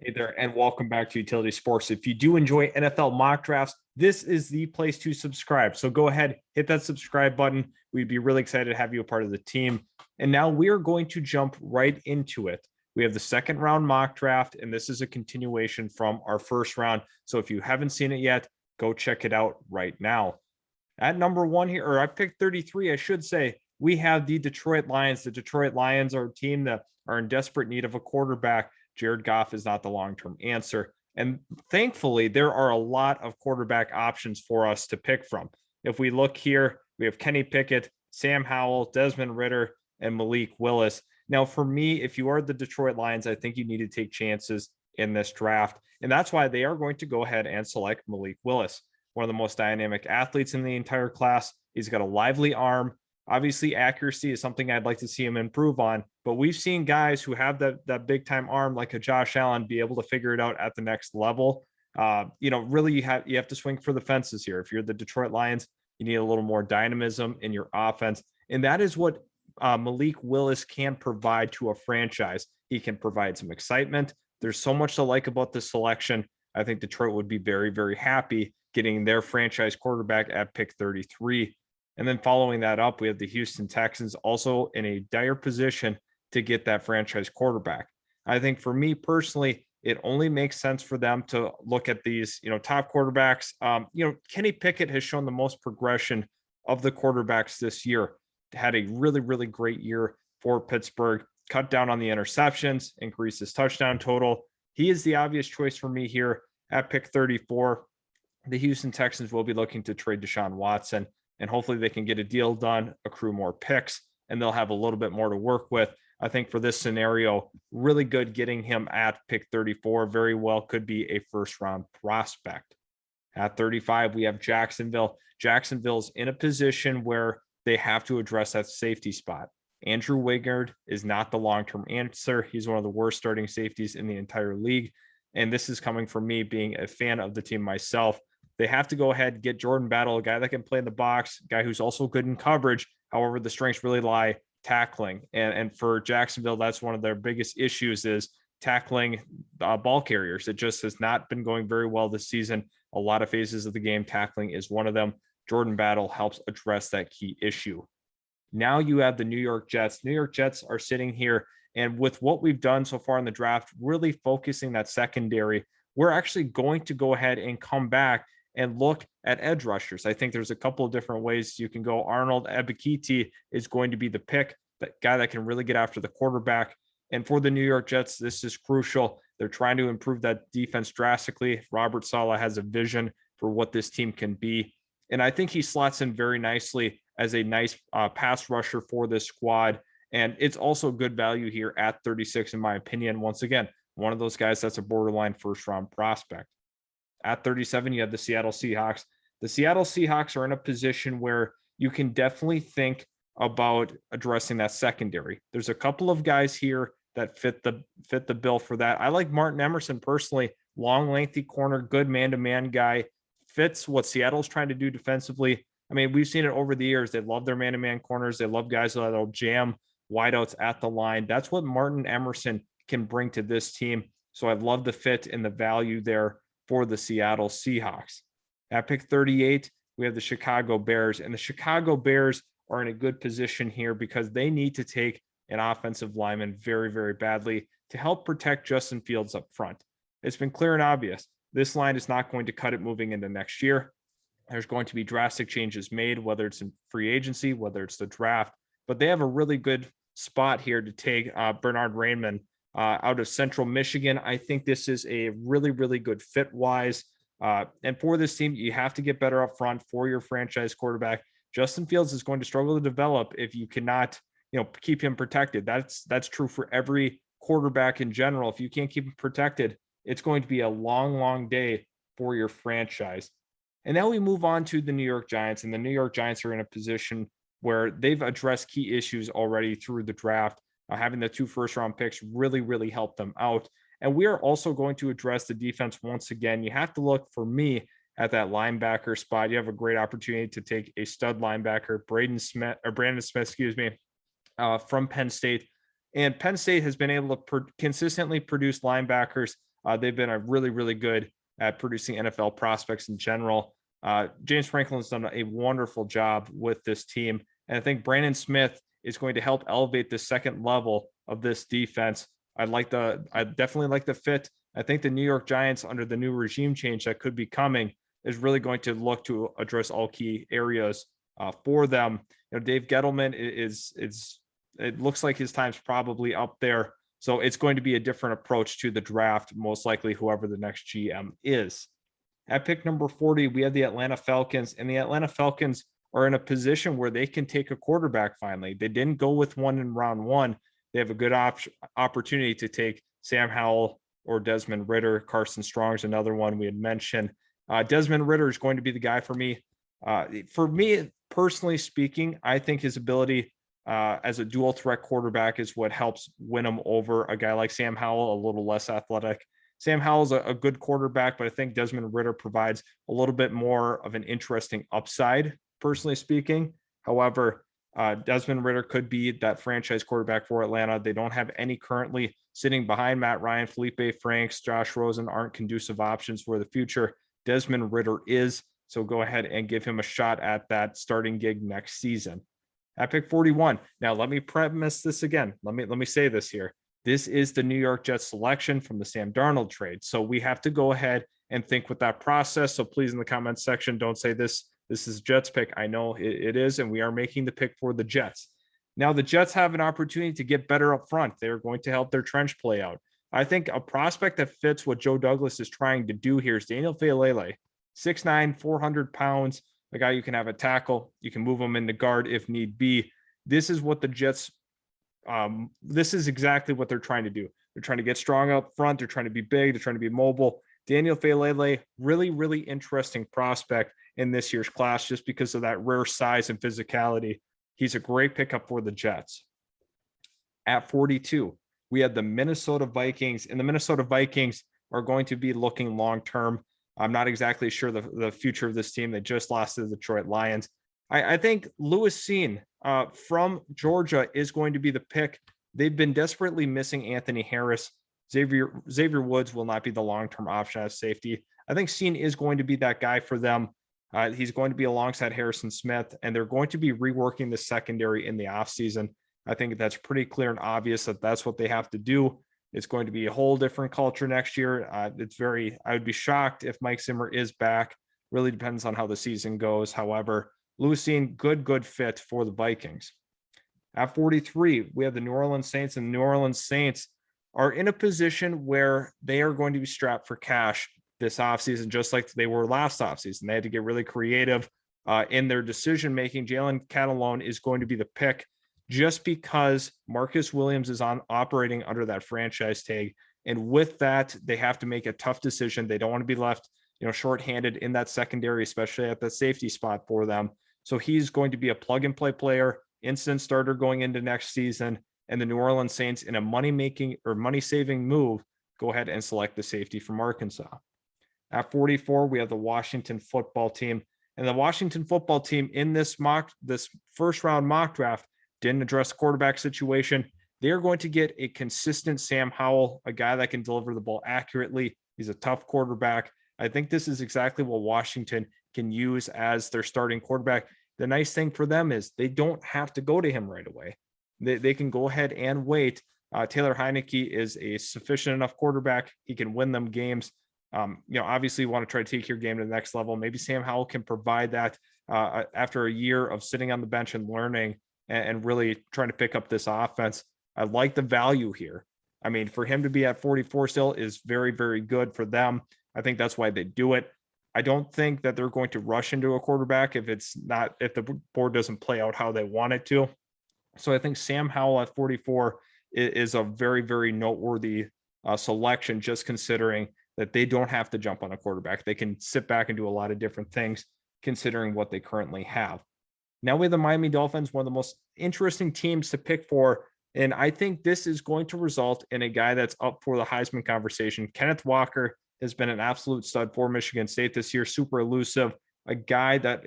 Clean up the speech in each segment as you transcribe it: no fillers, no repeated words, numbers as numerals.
Hey there, and welcome back to Utility Sports. If you do enjoy NFL mock drafts, this is the place to subscribe. So go ahead, hit that subscribe button. We'd be really excited to have you a part of the team. And now we are going to jump right into it. We have the second round mock draft, and this is a continuation from our first round. So if you haven't seen it yet, go check it out right now. At number one here, or I picked 33, I should say, we have the Detroit Lions. The Detroit Lions are a team that are in desperate need of a quarterback. Jared Goff is not the long-term answer. And thankfully, there are a lot of quarterback options for us to pick from. If we look here, we have Kenny Pickett, Sam Howell, Desmond Ridder, and Malik Willis. Now, for me, if you are the Detroit Lions, I think you need to take chances in this draft. And that's why they are going to go ahead and select Malik Willis, one of the most dynamic athletes in the entire class. He's got a lively arm. Obviously, accuracy is something I'd like to see him improve on, but we've seen guys who have that big time arm like a Josh Allen be able to figure it out at the next level. Really you have to swing for the fences here. If you're the Detroit Lions, you need a little more dynamism in your offense, and that is what Malik Willis can provide to a franchise. He can provide some excitement. There's so much to like about this selection. I think Detroit would be very, very happy getting their franchise quarterback at pick 33. And then following that up, we have the Houston Texans also in a dire position to get that franchise quarterback. I think for me personally, it only makes sense for them to look at these, top quarterbacks. Kenny Pickett has shown the most progression of the quarterbacks this year. Had a really, really great year for Pittsburgh, cut down on the interceptions, increased his touchdown total. He is the obvious choice for me here at pick 34. The Houston Texans will be looking to trade Deshaun Watson, and hopefully they can get a deal done, accrue more picks, and they'll have a little bit more to work with. I think for this scenario, really good getting him at pick 34. Very well could be a first round prospect. At 35, we have Jacksonville. Jacksonville's in a position where they have to address that safety spot. Andrew Wingard is not the long-term answer. He's one of the worst starting safeties in the entire league. And this is coming from me being a fan of the team myself. They have to go ahead and get Jordan Battle, a guy that can play in the box, a guy who's also good in coverage. However, the strengths really lie tackling. And for Jacksonville, that's one of their biggest issues is tackling ball carriers. It just has not been going very well this season. A lot of phases of the game, tackling is one of them. Jordan Battle helps address that key issue. Now you have the New York Jets. New York Jets are sitting here, and with what we've done so far in the draft, really focusing that secondary, we're actually going to go ahead and come back and look at edge rushers. I think there's a couple of different ways you can go. Arnold Ebiketie is going to be the pick, that guy that can really get after the quarterback. And for the New York Jets, this is crucial. They're trying to improve that defense drastically. Robert Saleh has a vision for what this team can be. And I think he slots in very nicely as a nice pass rusher for this squad. And it's also good value here at 36, in my opinion. Once again, one of those guys that's a borderline first round prospect. At 37, you have the Seattle Seahawks. The Seattle Seahawks are in a position where you can definitely think about addressing that secondary. There's a couple of guys here that fit the bill for that. I like Martin Emerson personally, long, lengthy corner, good man-to-man guy, fits what Seattle's trying to do defensively. I mean, we've seen it over the years. They love their man-to-man corners. They love guys that'll jam wideouts at the line. That's what Martin Emerson can bring to this team. So I love the fit and the value there for the Seattle Seahawks. At pick 38, we have the Chicago Bears, and the Chicago Bears are in a good position here because they need to take an offensive lineman very, very badly to help protect Justin Fields up front. It's been clear and obvious. This line is not going to cut it moving into next year. There's going to be drastic changes made, whether it's in free agency, whether it's the draft, but they have a really good spot here to take Bernard Raymond out of Central Michigan. I think this is a really, really good fit wise. And for this team, you have to get better up front for your franchise quarterback. Justin Fields is going to struggle to develop if you cannot, keep him protected. That's true for every quarterback in general. If you can't keep him protected, it's going to be a long, long day for your franchise. And now we move on to the New York Giants, and the New York Giants are in a position where they've addressed key issues already through the draft. Having the 2 first-round picks really, really helped them out. And we are also going to address the defense once again. You have to look, for me, at that linebacker spot. You have a great opportunity to take a stud linebacker, Brandon Smith, from Penn State. And Penn State has been able to consistently produce linebackers They've been a really, really good at producing NFL prospects in general. James Franklin's done a wonderful job with this team. And I think Brandon Smith is going to help elevate the second level of this defense. I definitely like the fit. I think the New York Giants, under the new regime change that could be coming, is really going to look to address all key areas for them. Dave Gettleman it looks like his time's probably up there. So it's going to be a different approach to the draft, most likely whoever the next GM is. At pick number 40, we have the Atlanta Falcons, and the Atlanta Falcons are in a position where they can take a quarterback finally. They didn't go with one in round one. They have a good opportunity to take Sam Howell or Desmond Ridder. Carson Strong's another one we had mentioned. Desmond Ridder is going to be the guy for me. For me, personally speaking, I think his ability as a dual threat quarterback is what helps win him over a guy like Sam Howell, a little less athletic. Sam Howell's a good quarterback, but I think Desmond Ridder provides a little bit more of an interesting upside, personally speaking. However, Desmond Ridder could be that franchise quarterback for Atlanta. They don't have any currently sitting behind Matt Ryan. Felipe Franks, Josh Rosen aren't conducive options for the future. Desmond Ridder is, so go ahead and give him a shot at that starting gig next season. At pick 41. Now, let me premise this again. Let me say this here. This is the New York Jets selection from the Sam Darnold trade. So we have to go ahead and think with that process. So please, in the comments section, don't say this is Jets pick. I know it is, and we are making the pick for the Jets. Now, the Jets have an opportunity to get better up front. They're going to help their trench play out. I think a prospect that fits what Joe Douglas is trying to do here is Daniel Faalele, 6'9", 400 pounds, a guy you can have a tackle. You can move him into guard if need be. This is what the Jets this is exactly what they're trying to do. They're trying to get strong up front. They're trying to be big. They're trying to be mobile. Daniel Faalele, really, really interesting prospect in this year's class just because of that rare size and physicality. He's a great pickup for the Jets. At 42, we have the Minnesota Vikings, and the Minnesota Vikings are going to be looking long-term. I'm not exactly sure the future of this team. They just lost to the Detroit Lions. I think Lewis Cine from Georgia is going to be the pick. They've been desperately missing Anthony Harris. Xavier Woods will not be the long-term option as safety. I think Cine is going to be that guy for them. He's going to be alongside Harrison Smith, and they're going to be reworking the secondary in the offseason. I think that's pretty clear and obvious that that's what they have to do. It's going to be a whole different culture next year. I would be shocked if Mike Zimmer is back. Really depends on how the season goes. However, Lewis Cine, good fit for the Vikings. At 43, we have the New Orleans Saints, and the New Orleans Saints are in a position where they are going to be strapped for cash this offseason, just like they were last offseason. They had to get really creative in their decision-making. Jalen Catalone is going to be the pick just because Marcus Williams is operating under that franchise tag. And with that, they have to make a tough decision. They don't want to be left, shorthanded in that secondary, especially at the safety spot for them. So he's going to be a plug-and-play player, instant starter going into next season. And the New Orleans Saints, in a money-saving move, go ahead and select the safety from Arkansas. At 44, we have the Washington football team. And the Washington football team in this first-round mock draft didn't address the quarterback situation. They're going to get a consistent Sam Howell, a guy that can deliver the ball accurately. He's a tough quarterback. I think this is exactly what Washington can use as their starting quarterback. The nice thing for them is they don't have to go to him right away. They can go ahead and wait. Taylor Heineke is a sufficient enough quarterback. He can win them games. Obviously you want to try to take your game to the next level. Maybe Sam Howell can provide that after a year of sitting on the bench and learning and really trying to pick up this offense. I like the value here. I mean, for him to be at 44 still is very, very good for them. I think that's why they do it. I don't think that they're going to rush into a quarterback if the board doesn't play out how they want it to. So I think Sam Howell at 44 is a very, very noteworthy selection, just considering that they don't have to jump on a quarterback. They can sit back and do a lot of different things considering what they currently have. Now we have the Miami Dolphins, one of the most interesting teams to pick for. And I think this is going to result in a guy that's up for the Heisman conversation. Kenneth Walker has been an absolute stud for Michigan State this year, super elusive, a guy that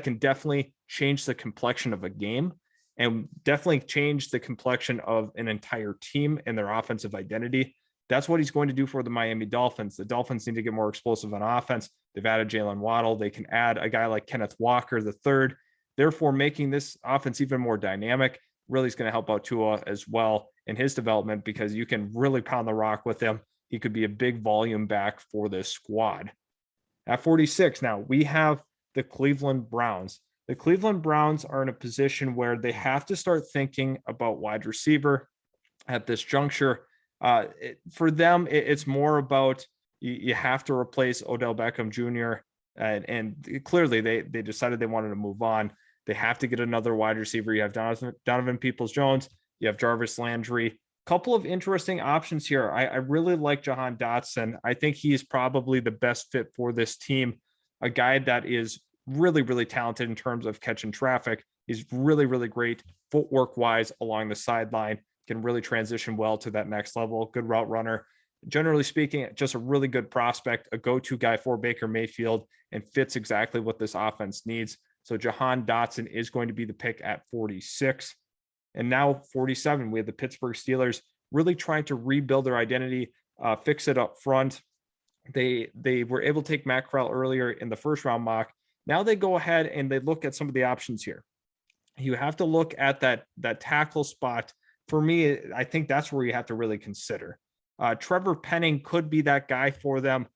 can definitely change the complexion of a game and definitely change the complexion of an entire team and their offensive identity. That's what he's going to do for the Miami Dolphins. The Dolphins need to get more explosive on offense. They've added Jalen Waddle. They can add a guy like Kenneth Walker the third, therefore making this offense even more dynamic. Really is going to help out Tua as well in his development because you can really pound the rock with him. He could be a big volume back for this squad. At 46, now we have the Cleveland Browns. The Cleveland Browns are in a position where they have to start thinking about wide receiver at this juncture. For them, it's more about you have to replace Odell Beckham Jr. And clearly they decided they wanted to move on. They have to get another wide receiver. You have Donovan Peoples-Jones. You have Jarvis Landry. Couple of interesting options here. I really like Jahan Dotson. I think he's probably the best fit for this team. A guy that is really, really talented in terms of catching traffic. He's really, really great footwork wise along the sideline. Can really transition well to that next level. Good route runner. Generally speaking, just a really good prospect, a go-to guy for Baker Mayfield, and fits exactly what this offense needs. So Jahan Dotson is going to be the pick at 46. And now 47, we have the Pittsburgh Steelers really trying to rebuild their identity, fix it up front. They were able to take Matt Corral earlier in the first round mock. Now they go ahead and they look at some of the options here. You have to look at that tackle spot. For me, I think that's where you have to really consider. Trevor Penning could be that guy for them,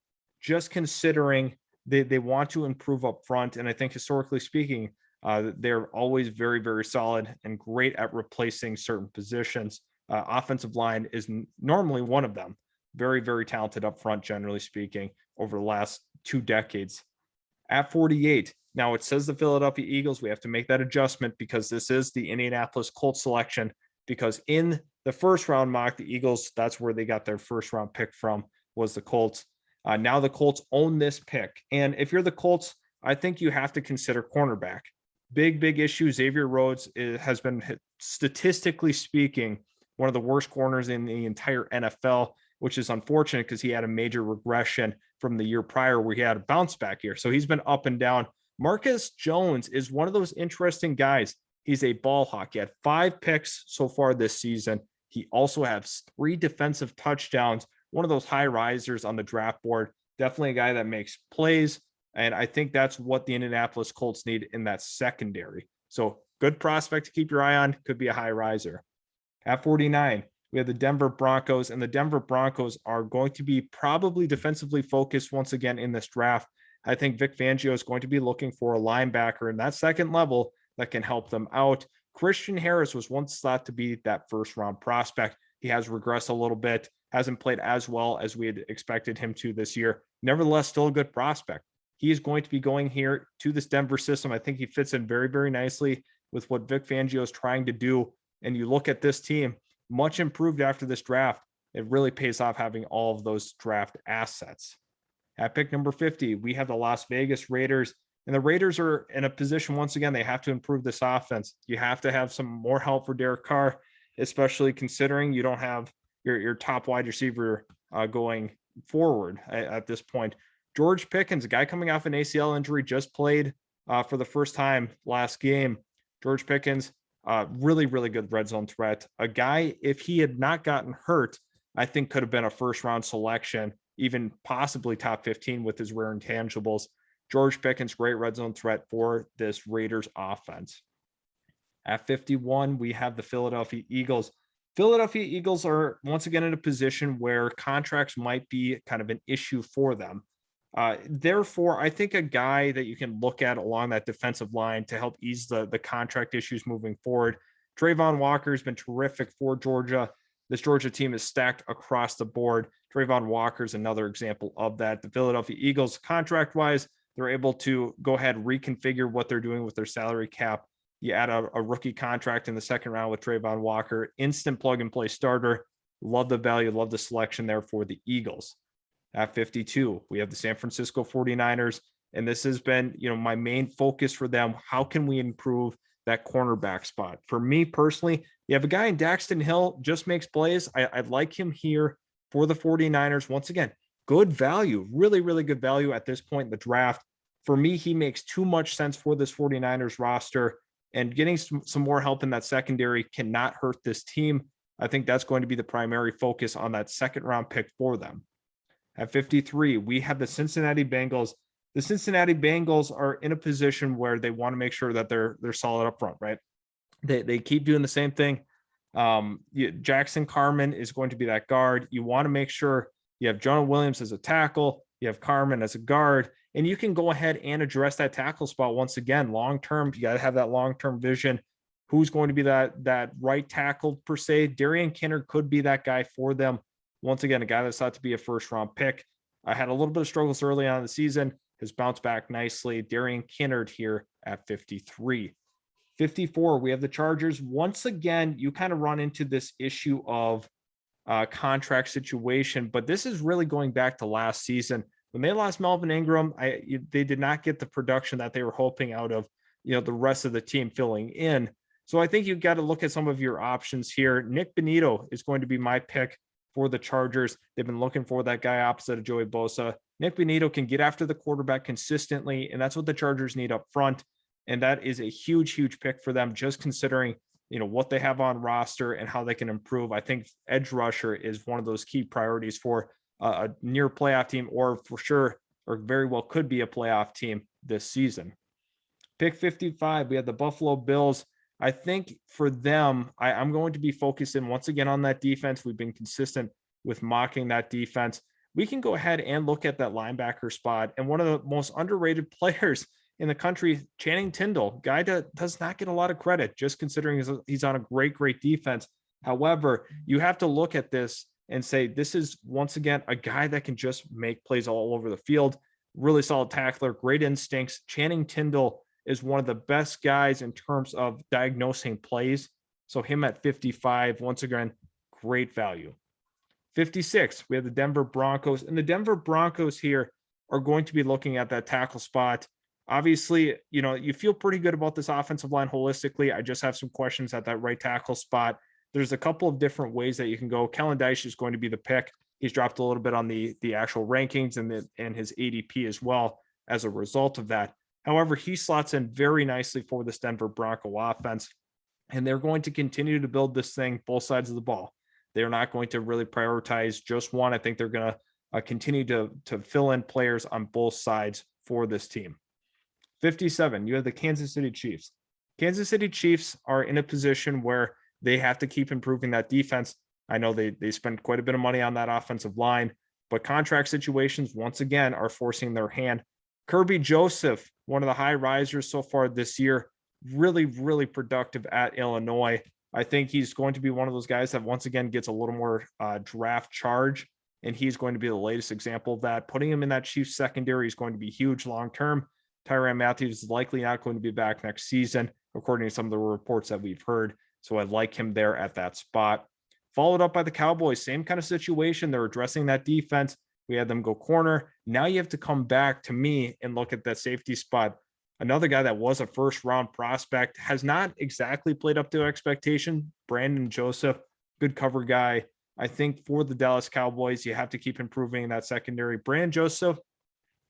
just considering they want to improve up front. And I think historically speaking, they're always very, very solid and great at replacing certain positions. Offensive line is normally one of them. Very, very talented up front, generally speaking, over the last 2 decades. At 48, now it says the Philadelphia Eagles. We have to make that adjustment because this is the Indianapolis Colts selection. Because in the first round mock, the Eagles, that's where they got their first round pick from, was the Colts. Now the Colts own this pick. And if you're the Colts, I think you have to consider cornerback. Big issue. Xavier Rhodes has been, statistically speaking, one of the worst corners in the entire NFL, which is unfortunate because he had a major regression from the year prior where he had a bounce back year. So he's been up and down. Marcus Jones is one of those interesting guys. He's a ball hawk. He had 5 picks so far this season. He also has 3 defensive touchdowns, one of those high risers on the draft board. Definitely a guy that makes plays. And I think that's what the Indianapolis Colts need in that secondary. So good prospect to keep your eye on. Could be a high riser. At 49, we have the Denver Broncos, and the Denver Broncos are going to be probably defensively focused once again in this draft. I think Vic Fangio is going to be looking for a linebacker in that second level that can help them out. Christian Harris was once thought to be that first round prospect. He has regressed a little bit, hasn't played as well as we had expected him to this year. Nevertheless, still a good prospect. He is going to be going here to this Denver system. I think he fits in very, very nicely with what Vic Fangio is trying to do. And you look at this team, much improved after this draft. It really pays off having all of those draft assets. At pick number 50, we have the Las Vegas Raiders. And the Raiders are in a position, once again, they have to improve this offense. You have to have some more help for Derek Carr, especially considering you don't have your top wide receiver going forward at this point. George Pickens, a guy coming off an ACL injury, just played for the first time last game. George Pickens, really, really good red zone threat. A guy, if he had not gotten hurt, I think could have been a first round selection, even possibly top 15 with his rare intangibles. George Pickens, great red zone threat for this Raiders offense. At 51, we have the Philadelphia Eagles. Philadelphia Eagles are once again in a position where contracts might be kind of an issue for them. Therefore, I think a guy that you can look at along that defensive line to help ease the contract issues moving forward. Trayvon Walker has been terrific for Georgia. This Georgia team is stacked across the board. Trayvon Walker is another example of that. The Philadelphia Eagles, contract-wise, they're able to go ahead and reconfigure what they're doing with their salary cap. You add a rookie contract in the second round with Trayvon Walker, instant plug-and-play starter. Love the value, love the selection there for the Eagles. At 52, we have the San Francisco 49ers, and this has been, my main focus for them. How can we improve that cornerback spot? For me personally, you have a guy in Daxton Hill, just makes plays. I'd like him here for the 49ers. Once again, good value, really, really good value at this point in the draft. For me, he makes too much sense for this 49ers roster, and getting some more help in that secondary cannot hurt this team. I think that's going to be the primary focus on that second round pick for them. At 53, we have the Cincinnati Bengals. The Cincinnati Bengals are in a position where they want to make sure that they're solid up front, right? They keep doing the same thing. Jackson Carman is going to be that guard. You want to make sure you have Jonah Williams as a tackle, you have Carman as a guard, and you can go ahead and address that tackle spot once again. Long term, you got to have that long term vision. Who's going to be that right tackle per se? Darian Kinnard could be that guy for them. Once again, a guy that's thought to be a first round pick. I had a little bit of struggles early on in the season, has bounced back nicely. Darian Kinnard here at 53. 54, we have the Chargers. Once again, you kind of run into this issue of contract situation, but this is really going back to last season. When they lost Melvin Ingram, they did not get the production that they were hoping out of, the rest of the team filling in. So I think you've got to look at some of your options here. Nick Benito is going to be my pick for the Chargers. They've been looking for that guy opposite of Joey Bosa. Nick Benito can get after the quarterback consistently, and that's what the Chargers need up front. And that is a huge, huge pick for them, just considering, what they have on roster and how they can improve. I think edge rusher is one of those key priorities for a near playoff team, or for sure, or very well could be a playoff team this season. Pick 55, we have the Buffalo Bills. I think for them, I'm going to be focusing once again on that defense. We've been consistent with mocking that defense. We can go ahead and look at that linebacker spot. And one of the most underrated players in the country, Channing Tindall, guy that does not get a lot of credit, just considering he's on a great, great defense. However, you have to look at this and say, this is once again a guy that can just make plays all over the field. Really solid tackler, great instincts. Channing Tindall is one of the best guys in terms of diagnosing plays. So him at 55, once again, great value. 56, we have the Denver Broncos, and the Denver Broncos here are going to be looking at that tackle spot. Obviously, you feel pretty good about this offensive line holistically. I just have some questions at that right tackle spot. There's a couple of different ways that you can go. Kellen Dyche is going to be the pick. He's dropped a little bit on the actual rankings and his ADP as well as a result of that. However, he slots in very nicely for this Denver Bronco offense, and they're going to continue to build this thing both sides of the ball. They're not going to really prioritize just one. I think they're going to continue to fill in players on both sides for this team. 57, you have the Kansas City Chiefs. Kansas City Chiefs are in a position where they have to keep improving that defense. I know they spend quite a bit of money on that offensive line, but contract situations, once again, are forcing their hand. Kirby Joseph, one of the high risers so far this year, really, really productive at Illinois. I think he's going to be one of those guys that once again gets a little more draft charge, and he's going to be the latest example of that. Putting him in that Chiefs secondary is going to be huge long-term. Tyrann Mathieu is likely not going to be back next season, according to some of the reports that we've heard. So I like him there at that spot. Followed up by the Cowboys, same kind of situation. They're addressing that defense. We had them go corner. Now you have to come back to me and look at that safety spot. Another guy that was a first-round prospect, has not exactly played up to expectation. Brandon Joseph, good cover guy. I think for the Dallas Cowboys, you have to keep improving that secondary. Brandon Joseph,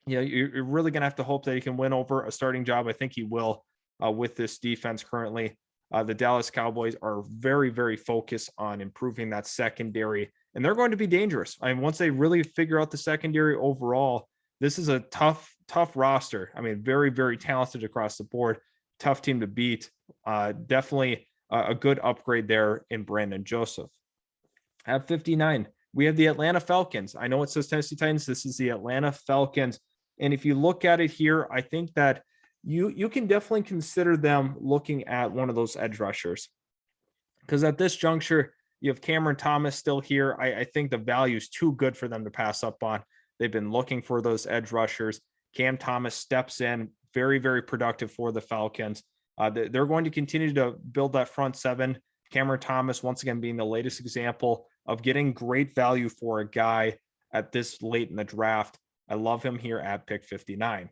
you're really going to have to hope that he can win over a starting job. I think he will with this defense currently. The Dallas Cowboys are very, very focused on improving that secondary, and they're going to be dangerous. I mean, once they really figure out the secondary overall, this is a tough roster. I mean, very, very talented across the board. Tough team to beat. Definitely a good upgrade there in Brandon Joseph. At 59, we have the Atlanta Falcons. I know it says Tennessee Titans. This is the Atlanta Falcons. And if you look at it here, I think that you can definitely consider them looking at one of those edge rushers. Because at this juncture, you have Cameron Thomas still here. I think the value is too good for them to pass up on. They've been looking for those edge rushers. Cam Thomas steps in, very, very productive for the Falcons. They're going to continue to build that front seven. Cameron Thomas, once again, being the latest example of getting great value for a guy at this late in the draft. I love him here at pick 59.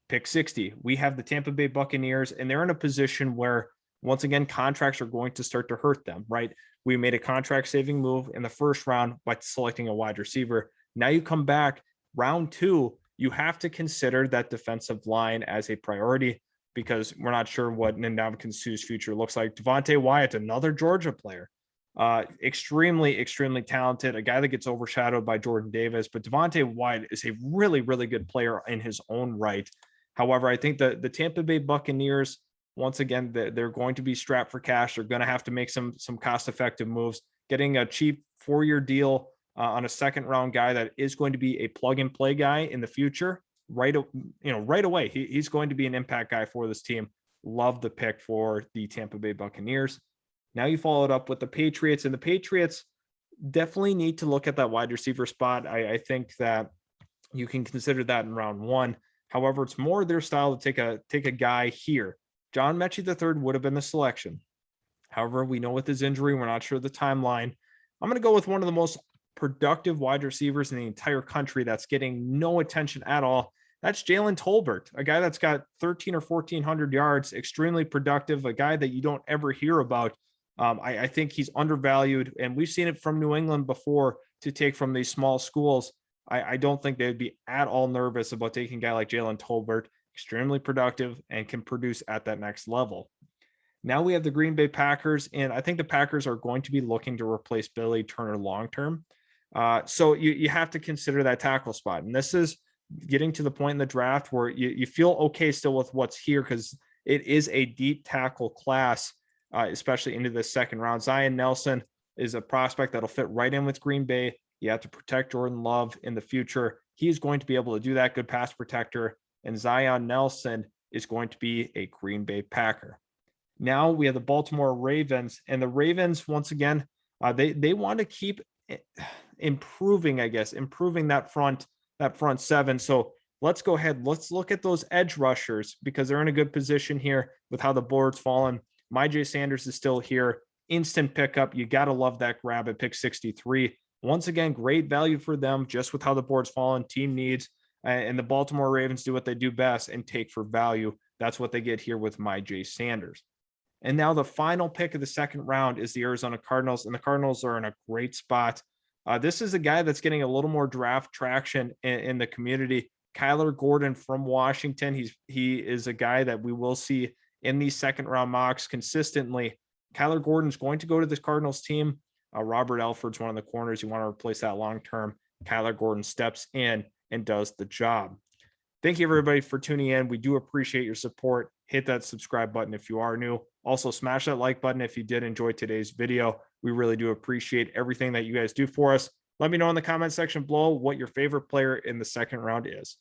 Pick 60, we have the Tampa Bay Buccaneers, and they're in a position where, once again, contracts are going to start to hurt them, right? We made a contract-saving move in the first round by selecting a wide receiver. Now you come back, round 2, you have to consider that defensive line as a priority because we're not sure what Ndamukong Suh's future looks like. Devontae Wyatt, another Georgia player. Extremely talented, a guy that gets overshadowed by Jordan Davis, but Devontae White is a really good player in his own right. However, I think the Tampa Bay Buccaneers, once again, they're going to be strapped for cash. They're going to have to make some cost-effective moves. Getting a cheap 4-year deal on a second-round guy that is going to be a plug-and-play guy in the future, right away. He's going to be an impact guy for this team. Love the pick for the Tampa Bay Buccaneers. Now you follow it up with the Patriots, and the Patriots definitely need to look at that wide receiver spot. I think that you can consider that in round 1. However, it's more their style to take a guy here. John Mechie III would have been the selection. However, we know with his injury, we're not sure the timeline. I'm going to go with one of the most productive wide receivers in the entire country that's getting no attention at all. That's Jalen Tolbert, a guy that's got 13 or 1,400 yards, extremely productive, a guy that you don't ever hear about. I think he's undervalued, and we've seen it from New England before to take from these small schools. I don't think they'd be at all nervous about taking a guy like Jalen Tolbert, extremely productive and can produce at that next level. Now we have the Green Bay Packers, and I think the Packers are going to be looking to replace Billy Turner long-term. So you have to consider that tackle spot. And this is getting to the point in the draft where you feel okay still with what's here because it is a deep tackle class, especially into the second round. Zion Nelson is a prospect that'll fit right in with Green Bay. You have to protect Jordan Love in the future. He's going to be able to do that, good pass protector. And Zion Nelson is going to be a Green Bay Packer. Now we have the Baltimore Ravens, and the Ravens, once again, they want to keep improving that front seven. So let's go ahead. Let's look at those edge rushers because they're in a good position here with how the board's fallen. Myjai Sanders is still here. Instant pickup. You got to love that grab at pick 63. Once again, great value for them just with how the board's fallen, team needs, and the Baltimore Ravens do what they do best and take for value. That's what they get here with Myjai Sanders. And now the final pick of the second round is the Arizona Cardinals, and the Cardinals are in a great spot. This is a guy that's getting a little more draft traction in the community. Kyler Gordon from Washington. He is a guy that we will see in these second round mocks consistently. Kyler Gordon's going to go to this Cardinals team. Robert Alford's one of the corners. You want to replace that long-term. Kyler Gordon steps in and does the job. Thank you, everybody, for tuning in. We do appreciate your support. Hit that subscribe button if you are new. Also, smash that like button if you did enjoy today's video. We really do appreciate everything that you guys do for us. Let me know in the comment section below what your favorite player in the second round is.